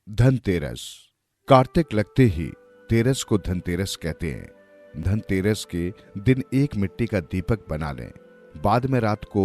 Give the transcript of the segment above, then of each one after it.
धनतेरस। कार्तिक लगते ही तेरस को धनतेरस कहते हैं। धनतेरस के दिन एक मिट्टी का दीपक बना लें। बाद में रात को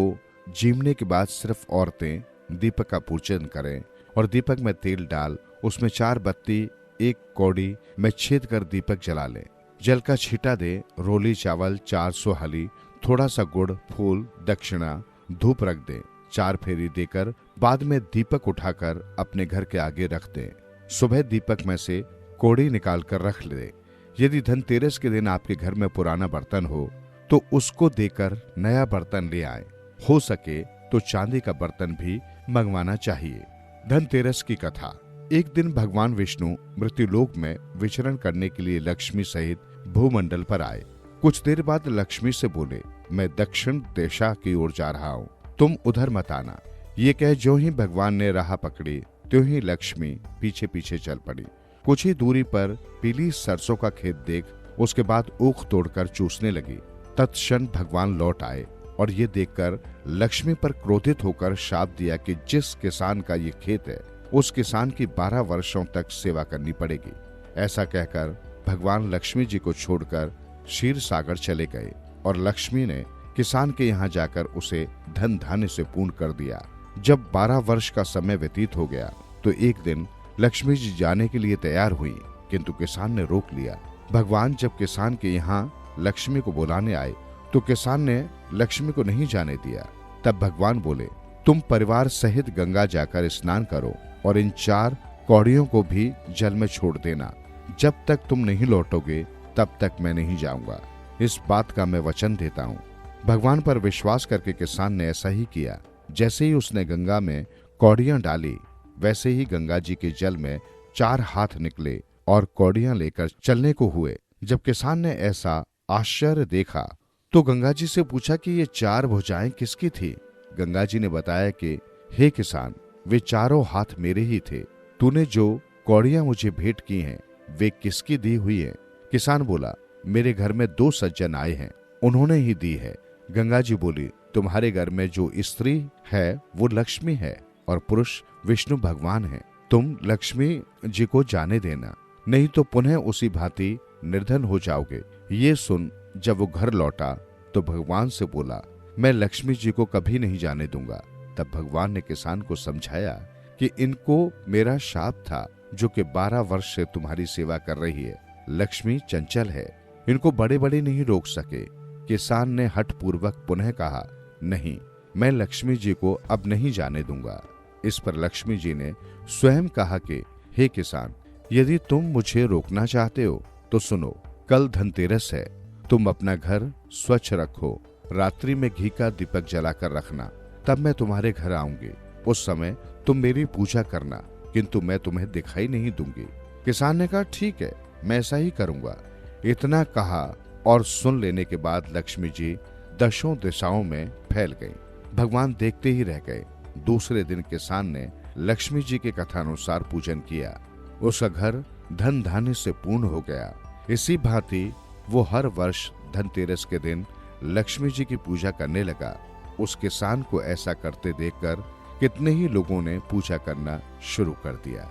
जीमने के बाद सिर्फ औरतें दीपक का पूजन करें और दीपक में तेल डाल उसमें 4 बत्ती एक कौड़ी में छेद कर दीपक जला लें। जल का छींटा दे, रोली चावल 400 हली, थोड़ा सा गुड़, फूल, दक्षिणा, धूप रख दें। 4 फेरी देकर बाद में दीपक उठाकर अपने घर के आगे रख दें। सुबह दीपक में से कौड़ी निकाल कर रख ले। यदि धनतेरस के दिन आपके घर में पुराना बर्तन हो तो उसको देकर नया बर्तन ले आए। हो सके तो चांदी का बर्तन भी मंगवाना चाहिए। धनतेरस की कथा। एक दिन भगवान विष्णु मृत्युलोक में विचरण करने के लिए लक्ष्मी सहित भूमंडल पर आए। कुछ देर बाद लक्ष्मी से बोले, मैं दक्षिण दिशा की ओर जा रहा हूँ, तुम उधर मत आना। ये कह जो ही भगवान ने राह पकड़ी त्यों ही लक्ष्मी पीछे पीछे चल पड़ी। कुछ ही दूरी पर पीली सरसों का खेत देख उसके बाद ऊख तोड़कर चूसने लगी। तत्क्षण भगवान लौट आए और ये देखकर लक्ष्मी पर क्रोधित होकर शाप दिया कि जिस किसान का ये खेत है उस किसान की 12 वर्षों तक सेवा करनी पड़ेगी। ऐसा कहकर भगवान लक्ष्मी जी को छोड़कर क्षीर सागर चले गए और लक्ष्मी ने किसान के यहाँ जाकर उसे धन धान्य से पूर्ण कर दिया। जब 12 वर्ष का समय व्यतीत हो गया तो एक दिन लक्ष्मी जी जाने के लिए तैयार हुई, किंतु किसान ने रोक लिया। भगवान जब किसान के यहाँ लक्ष्मी को बुलाने आए तो किसान ने लक्ष्मी को नहीं जाने दिया। तब भगवान बोले, तुम परिवार सहित गंगा जाकर स्नान करो और इन 4 कौड़ियों को भी जल में छोड़ देना। जब तक तुम नहीं लौटोगे तब तक मैं नहीं जाऊंगा। इस बात का मैं वचन देता हूँ। भगवान पर विश्वास करके किसान ने ऐसा ही किया। जैसे ही उसने गंगा में कौड़ियां डाली वैसे ही गंगा जी के जल में 4 हाथ निकले और कौड़ियां लेकर चलने को हुए। जब किसान ने ऐसा आश्चर्य देखा तो गंगा जी से पूछा कि ये 4 भुजाएं किसकी थी। गंगा जी ने बताया कि हे किसान, वे चारों हाथ मेरे ही थे। तूने जो कौड़ियां मुझे भेंट की हैं वे किसकी दी हुई हैं? किसान बोला, मेरे घर में 2 सज्जन आए हैं, उन्होंने ही दी है। गंगा जी बोली, तुम्हारे घर में जो स्त्री है वो लक्ष्मी है और पुरुष विष्णु भगवान है। तुम लक्ष्मी जी को जाने देना, नहीं तो पुनः उसी भांति निर्धन हो जाओगे। ये सुन जब वो घर लौटा तो भगवान से बोला, मैं लक्ष्मी जी को कभी नहीं जाने दूंगा। तब भगवान ने किसान को समझाया कि इनको मेरा शाप था जो कि 12 वर्ष से तुम्हारी सेवा कर रही है। लक्ष्मी चंचल है, इनको बड़े बड़े नहीं रोक सके। किसान ने हठ पूर्वक पुनः कहा, नहीं, मैं लक्ष्मी जी को अब नहीं जाने दूंगा। इस पर लक्ष्मी जी ने स्वयं कहा कि हे किसान, यदि तुम मुझे रोकना चाहते हो तो सुनो, कल धनतेरस है, तुम अपना घर स्वच्छ रखो। रात्रि में घी का दीपक जलाकर रखना, तब मैं तुम्हारे घर आऊंगी। उस समय तुम मेरी पूजा करना, किंतु मैं तुम्हें दिखाई नहीं दूंगी। किसान ने कहा, ठीक है, मैं ऐसा ही करूंगा। इतना कहा और सुन लेने के बाद लक्ष्मी जी 10 दिशाओं में फैल गई। भगवान देखते ही रह गए। दूसरे दिन किसान ने लक्ष्मी जी के कथानुसार पूजन किया। उसका घर धन धान्य से पूर्ण हो गया। इसी भांति वो हर वर्ष धनतेरस के दिन लक्ष्मी जी की पूजा करने लगा। उस किसान को ऐसा करते देखकर कितने ही लोगों ने पूजा करना शुरू कर दिया।